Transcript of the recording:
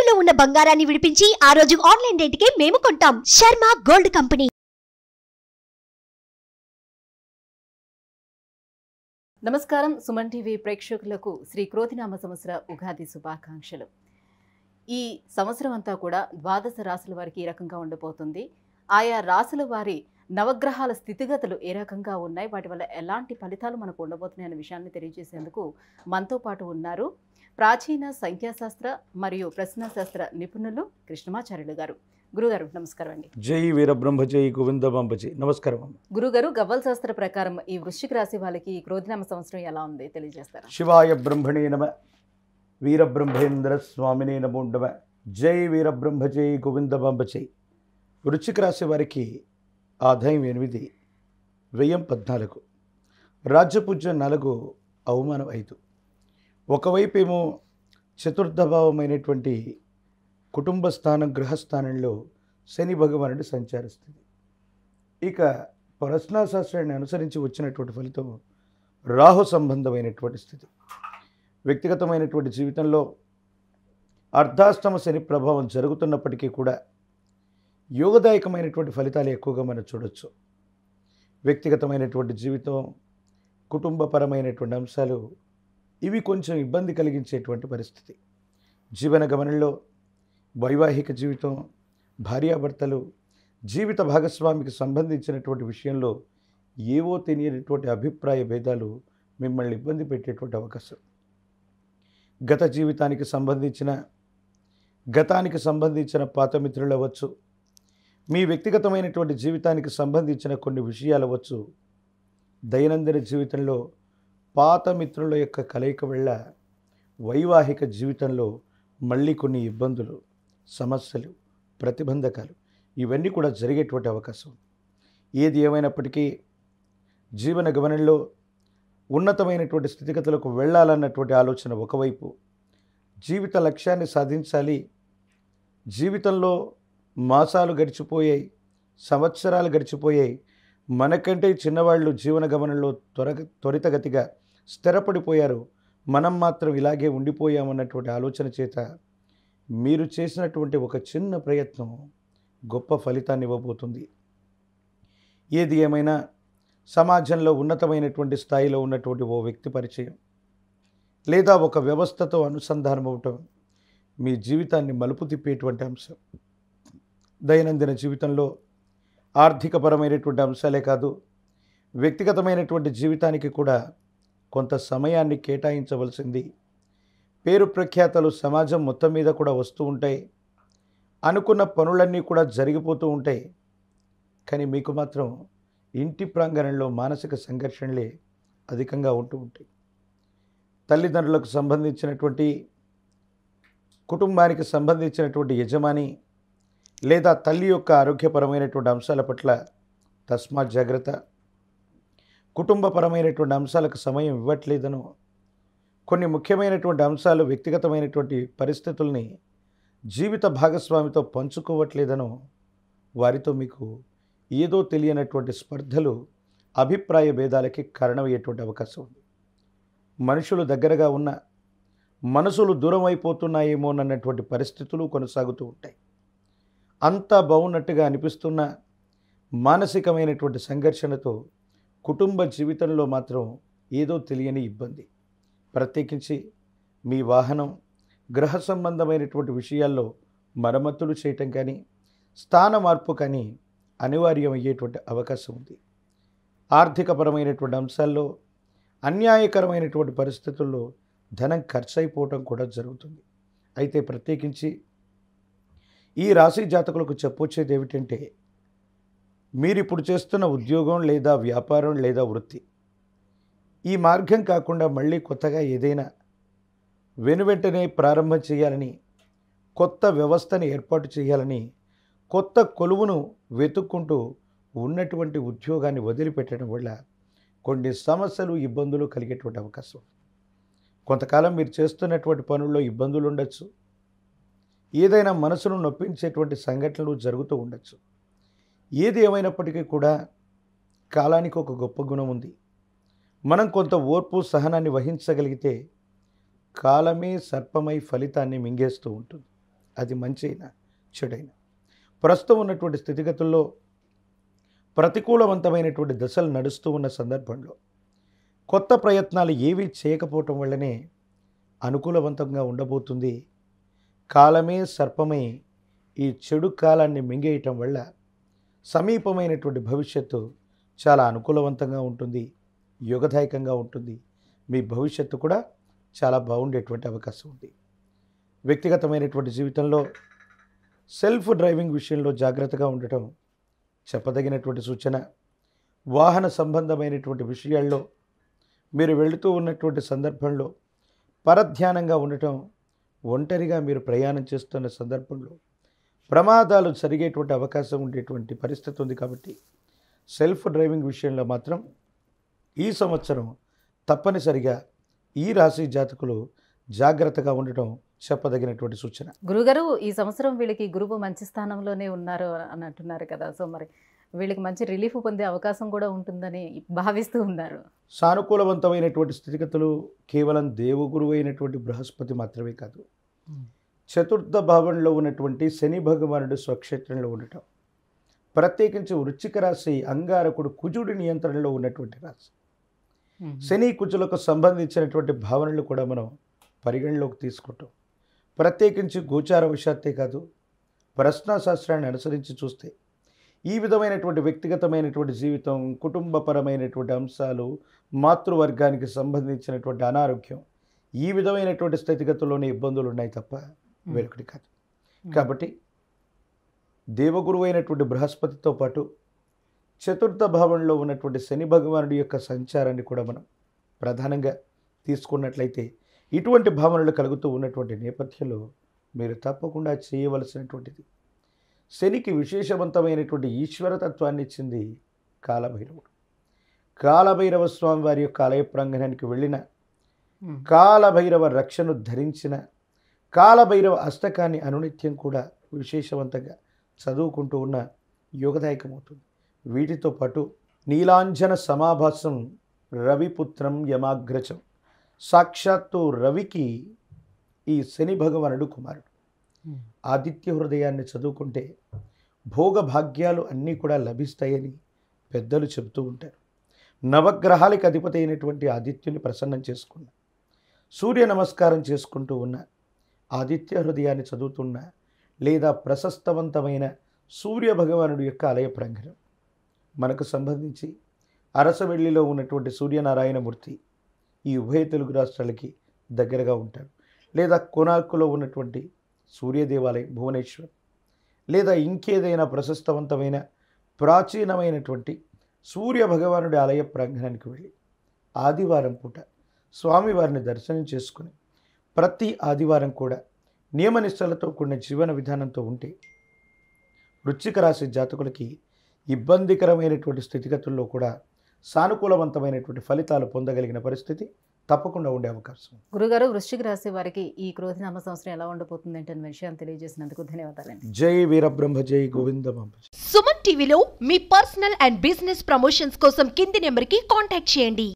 తాకట్టులో ఉన్న బంగారాన్ని విడిపించి ఆ రోజు ఆన్లైన్ రేటుకే మేము కొంటాం. Sharma gold company. నమస్కారం. సుమన్ టీవీ ప్రేక్షకులకు శ్రీ క్రోధినామ సంవత్సర ఉగాది శుభాకాంక్షలు. ఈ సంవత్సరం అంతా కూడా ద్వాదశ రాశుల వారికి ఈ రకంగా ఉండబోతుంది. ఆయా రాశుల వారి నవగ్రహాల స్థితిగతులు ఏ రకంగా ఉన్నాయి, వాటి వల్ల ఎలాంటి ఫలితాలు మనకు ఉండబోతున్నాయి అనే విషయాన్ని తెలియజేసేందుకు మనతో పాటు ఉన్నారు ప్రాచీన సంఖ్యాశాస్త్ర మరియు ప్రశ్నాశాస్త్ర నిపుణులు కృష్ణమాచార్యులు గారు. గురుగారు నమస్కారం అండి. జై వీరబ్రహ్మ జై గోవిందబాంబజీ. నమస్కారం. గురుగారు, గవ్వల శాస్త్ర ప్రకారం ఈ వృశ్చిక రాశి వాళ్ళకి ఈ క్రోధినామ సంవత్సరం ఎలా ఉంది తెలియజేస్తారా? శివాయ బ్రహ్మణే నమ, వీరబ్రహ్మేంద్ర స్వామినే నమో నమ. జై వీరబ్రహ్మ జై గోవిందబాంబజీ. వృశ్చిక రాశి వారికి ఆదాయం 8, వ్యయం 14, రాజ్యపూజ్యం 4, అవమానం 5. ఒకవైపు ఏమో చతుర్థ భావమైనటువంటి కుటుంబ స్థానం గృహస్థానంలో శని భగవానుడు సంచరిస్తుంది. ఇక ప్రశ్నాశాస్త్రాన్ని అనుసరించి వచ్చినటువంటి ఫలితం రాహు సంబంధమైనటువంటి స్థితి. వ్యక్తిగతమైనటువంటి జీవితంలో అర్ధాష్టమ శని ప్రభావం జరుగుతున్నప్పటికీ కూడా యోగదాయకమైనటువంటి ఫలితాలు ఎక్కువగా మనం చూడొచ్చు. వ్యక్తిగతమైనటువంటి జీవితం, కుటుంబపరమైనటువంటి అంశాలు ఇవి కొంచెం ఇబ్బంది కలిగించేటువంటి పరిస్థితి. జీవన గమనంలో వైవాహిక జీవితం, భార్యాభర్తలు, జీవిత భాగస్వామికి సంబంధించినటువంటి విషయంలో ఏవో తెలియనటువంటి అభిప్రాయ భేదాలు మిమ్మల్ని ఇబ్బంది పెట్టేటువంటి అవకాశం. గతానికి సంబంధించిన పాత మిత్రులు అవ్వచ్చు, మీ వ్యక్తిగతమైనటువంటి జీవితానికి సంబంధించిన కొన్ని విషయాలు అవ్వచ్చు. దైనందిన జీవితంలో పాత మిత్రుల యొక్క కలయిక వల్ల వైవాహిక జీవితంలో మళ్ళీ కొన్ని ఇబ్బందులు, సమస్యలు, ప్రతిబంధకాలు ఇవన్నీ కూడా జరిగేటువంటి అవకాశం. ఏది ఏమైనప్పటికీ జీవన గమనంలో ఉన్నతమైనటువంటి స్థితిగతులకు వెళ్ళాలన్నటువంటి ఆలోచన ఒకవైపు, జీవిత లక్ష్యాన్ని సాధించాలి, జీవితంలో మాసాలు గడిచిపోయాయి, సంవత్సరాలు గడిచిపోయాయి, మనకంటే చిన్నవాళ్ళు జీవన గమనంలో త్వరితగతిగా స్థిరపడిపోయారు, మనం మాత్రం ఇలాగే ఉండిపోయామన్నటువంటి ఆలోచన చేత మీరు చేసినటువంటి ఒక చిన్న ప్రయత్నం గొప్ప ఫలితాన్ని ఇవ్వబోతుంది. ఏది ఏమైనా సమాజంలో ఉన్నతమైనటువంటి స్థాయిలో ఉన్నటువంటి ఓ వ్యక్తి పరిచయం లేదా ఒక వ్యవస్థతో అనుసంధానం అవటం మీ జీవితాన్ని మలుపు తిప్పేటువంటి అంశం. దైనందిన జీవితంలో ఆర్థికపరమైనటువంటి అంశాలే కాదు, వ్యక్తిగతమైనటువంటి జీవితానికి కూడా కొంత సమయాన్ని కేటాయించవలసింది. పేరు ప్రఖ్యాతలు సమాజం మొత్తం మీద కూడా వస్తూ ఉంటాయి, అనుకున్న పనులన్నీ కూడా జరిగిపోతూ ఉంటాయి. కానీ మీకు మాత్రం ఇంటి ప్రాంగణంలో మానసిక సంఘర్షణలే అధికంగా ఉంటూ ఉంటాయి. తల్లిదండ్రులకు సంబంధించినటువంటి, కుటుంబానికి సంబంధించినటువంటి యజమాని లేదా తల్లి యొక్క ఆరోగ్యపరమైనటువంటి అంశాల పట్ల తస్మాత్ జాగ్రత్త. కుటుంబపరమైనటువంటి అంశాలకు సమయం ఇవ్వట్లేదనో, కొన్ని ముఖ్యమైనటువంటి అంశాలు, వ్యక్తిగతమైనటువంటి పరిస్థితుల్ని జీవిత భాగస్వామితో పంచుకోవట్లేదనో వారితో మీకు ఏదో తెలియనటువంటి స్పర్ధలు, అభిప్రాయ భేదాలకి కారణమయ్యేటువంటి అవకాశం ఉంది. మనుషులు దగ్గరగా ఉన్న మనసులు దూరం అయిపోతున్నాయేమోనన్నటువంటి పరిస్థితులు కొనసాగుతూ ఉంటాయి. అంతా బాగున్నట్టుగా అనిపిస్తున్న మానసికమైనటువంటి సంఘర్షణతో కుటుంబ జీవితంలో మాత్రం ఏదో తెలియని ఇబ్బంది. ప్రత్యేకించి మీ వాహనం, గ్రహ సంబంధమైనటువంటి విషయాల్లో మరమ్మతులు చేయటం కానీ, స్థాన మార్పు కానీ అనివార్యమయ్యేటువంటి అవకాశం ఉంది. ఆర్థికపరమైనటువంటి అంశాల్లో అన్యాయకరమైనటువంటి పరిస్థితుల్లో ధనం ఖర్చు అయిపోవటం కూడా జరుగుతుంది. అయితే ప్రత్యేకించి ఈ రాశి జాతకులకు చెప్పొచ్చేది ఏమిటంటే, మీరు ఇప్పుడు చేస్తున్న ఉద్యోగం లేదా వ్యాపారం లేదా వృత్తి ఈ మార్గం కాకుండా మళ్ళీ కొత్తగా ఏదైనా వెనువెంటనే ప్రారంభం చేయాలని, కొత్త వ్యవస్థని ఏర్పాటు చేయాలని, కొత్త కొలువును వెతుక్కుంటూ ఉన్నటువంటి ఉద్యోగాన్ని వదిలిపెట్టడం వల్ల కొన్ని సమస్యలు, ఇబ్బందులు కలిగేటువంటి అవకాశం. కొంతకాలం మీరు చేస్తున్నటువంటి పనుల్లో ఇబ్బందులు ఉండొచ్చు, ఏదైనా మనసును నొప్పించేటువంటి సంఘటనలు జరుగుతూ ఉండొచ్చు. ఏది ఏమైనప్పటికీ కూడా కాలానికి ఒక గొప్ప గుణం ఉంది. మనం కొంత ఓర్పు, సహనాన్ని వహించగలిగితే కాలమే సర్పమై ఫలితాన్ని మింగేస్తూ ఉంటుంది. అది మంచి అయినా చెడైనా. ప్రస్తుతం ఉన్నటువంటి స్థితిగతుల్లో ప్రతికూలవంతమైనటువంటి దశలు నడుస్తూ ఉన్న సందర్భంలో కొత్త ప్రయత్నాలు ఏవీ చేయకపోవటం వల్లనే అనుకూలవంతంగా ఉండబోతుంది. కాలమే సర్పమై ఈ చెడు కాలాన్ని మింగేయటం వల్ల సమీపమైనటువంటి భవిష్యత్తు చాలా అనుకూలవంతంగా ఉంటుంది, యోగదాయకంగా ఉంటుంది. మీ భవిష్యత్తు కూడా చాలా బాగుండేటువంటి అవకాశం ఉంది. వ్యక్తిగతమైనటువంటి జీవితంలో సెల్ఫ్ డ్రైవింగ్ విషయంలో జాగ్రత్తగా ఉండటం చెప్పదగినటువంటి సూచన. వాహన సంబంధమైనటువంటి విషయాల్లో మీరు వెళుతూ ఉన్నటువంటి సందర్భంలో పరధ్యానంగా ఉండటం, ఒంటరిగా మీరు ప్రయాణం చేస్తున్న సందర్భంలో ప్రమాదాలు జరిగేటువంటి అవకాశం ఉండేటువంటి పరిస్థితి ఉంది. కాబట్టి సెల్ఫ్ డ్రైవింగ్ విషయంలో మాత్రం ఈ సంవత్సరం తప్పనిసరిగా ఈ రాశి జాతకులు జాగ్రత్తగా ఉండటం చెప్పదగినటువంటి సూచన. గురుగారు, ఈ సంవత్సరం వీళ్ళకి గురువు మంచి స్థానంలోనే ఉన్నారు అని అంటున్నారు కదా, సో మరి వీళ్ళకి మంచి రిలీఫ్ పొందే అవకాశం కూడా ఉంటుందని భావిస్తూ ఉన్నారు. సానుకూలవంతమైనటువంటి స్థితిగతులు కేవలం దేవగురువు అయినటువంటి బృహస్పతి మాత్రమే కాదు, చతుర్థ భావంలో ఉన్నటువంటి శని భగవానుడు స్వక్షేత్రంలో ఉండటం, ప్రత్యేకించి వృశ్చిక రాశి అంగారకుడు కుజుడి నియంత్రణలో ఉన్నటువంటి రాశి, శని కుజులకు సంబంధించినటువంటి భావనలు కూడా మనం పరిగణలోకి తీసుకుంటాం. ప్రత్యేకించి గోచార వశాత్తే కాదు, ప్రశ్నాశాస్త్రాన్ని అనుసరించి చూస్తే ఈ విధమైనటువంటి వ్యక్తిగతమైనటువంటి జీవితం, కుటుంబపరమైనటువంటి అంశాలు, మాతృవర్గానికి సంబంధించినటువంటి అనారోగ్యం, ఈ విధమైనటువంటి స్థితిగతుల్లోనే ఇబ్బందులు ఉన్నాయి తప్ప వేరొకటి కాదు. కాబట్టి దేవగురువు అయినటువంటి బృహస్పతితో పాటు చతుర్థ భావంలో ఉన్నటువంటి శని భగవానుడి యొక్క సంచారాన్ని కూడా మనం ప్రధానంగా తీసుకున్నట్లయితే ఇటువంటి భావనలు కలుగుతూ ఉన్నటువంటి నేపథ్యంలో మీరు తప్పకుండా చేయవలసినటువంటిది, శనికి విశేషవంతమైనటువంటి ఈశ్వరతత్వాన్ని ఇచ్చింది కాలభైరవుడు. కాలభైరవ స్వామి వారి యొక్క ఆలయ ప్రాంగణానికి వెళ్ళిన, కాలభైరవ రక్షను ధరించిన, కాలభైరవ అష్టకాన్ని అనునిత్యం కూడా విశేషవంతంగా చదువుకుంటూ ఉన్న యోగదాయకమవుతుంది. వీటితో పాటు నీలాంజన సమాభాసం రవిపుత్రం యమాగ్రజం, సాక్షాత్తు రవికి ఈ శని భగవానుడు కుమారుడు. ఆదిత్య హృదయాన్ని చదువుకుంటే భోగభాగ్యాలు అన్నీ కూడా లభిస్తాయని పెద్దలు చెబుతూ ఉంటారు. నవగ్రహాలకు అధిపతి అయినటువంటి ఆదిత్యుని ప్రసన్నం చేసుకున్న, సూర్య నమస్కారం చేసుకుంటూ ఉన్న, ఆదిత్య హృదయాన్ని చదువుతున్న లేదా ప్రశస్తవంతమైన సూర్య భగవానుడి యొక్క ఆలయ ప్రాంగణం మనకు సంబంధించి అరసవెల్లిలో ఉన్నటువంటి సూర్యనారాయణమూర్తి ఈ ఉభయ తెలుగు రాష్ట్రాలకి దగ్గరగా ఉంటారు. లేదా కోనార్కులో ఉన్నటువంటి సూర్య దేవాలయం భువనేశ్వర్, లేదా ఇంకేదైనా ప్రశస్తవంతమైన ప్రాచీనమైనటువంటి సూర్య భగవానుడి ఆలయ ప్రాంగణానికి వెళ్ళి ఆదివారం పూట స్వామివారిని దర్శనం చేసుకుని ప్రతి ఆదివారం కూడా నియమనిష్టలతో కూడిన జీవన విధానంతో ఉంటే వృశ్చిక రాశి జాతకులకి ఇబ్బందికరమైనటువంటి స్థితిగతుల్లో కూడా సానుకూలవంతమైనటువంటి ఫలితాలు పొందగలిగిన పరిస్థితి తప్పకుండా ఉండే అవకాశం. గురుగారు, వృశ్చిక రాశి వారికి ఈ క్రోధినామ సంవత్సరం ఎలా ఉండబోతుంది అంటే విషయాన్ని తెలియజేసినందుకు ధన్యవాదాలండి. జై వీరబ్రహ్మ, జై గోవిందమ్మ. సుమన్ టీవీలో మీ పర్సనల్ అండ్ బిజినెస్ ప్రమోషన్స్ కోసం కింది నెంబర్కి కాంటాక్ట్ చేయండి.